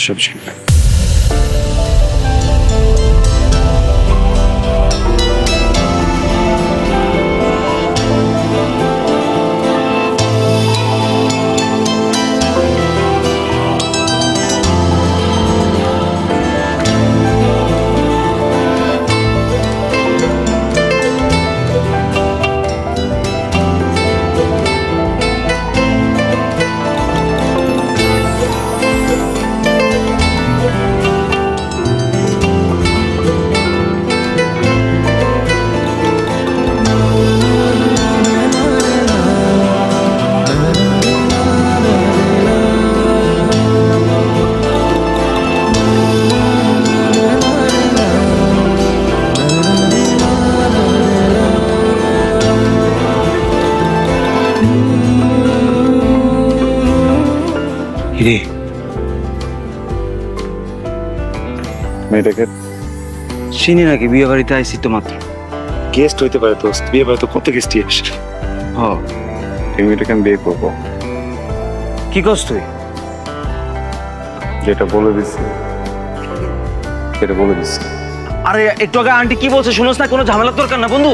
সবসময় মেয়েটাকে চিনি নাকি বিয়ে বাড়িতে আইসি তো মাত্র। গেস্ট হইতে পারে দোস্ত, বিয়ে বাড়িতে কত গেস্টই আসে। হ, এই মেয়েটাকে আমি বিয়ে করবো, কি করছ তুই? যেটা বলে দিচ্ছি সেটা বলে দিচ্ছি। আরে একটু আগে আন্টি কি বলছে শুনোস না? কোনো ঝামেলার দরকার না বন্ধু।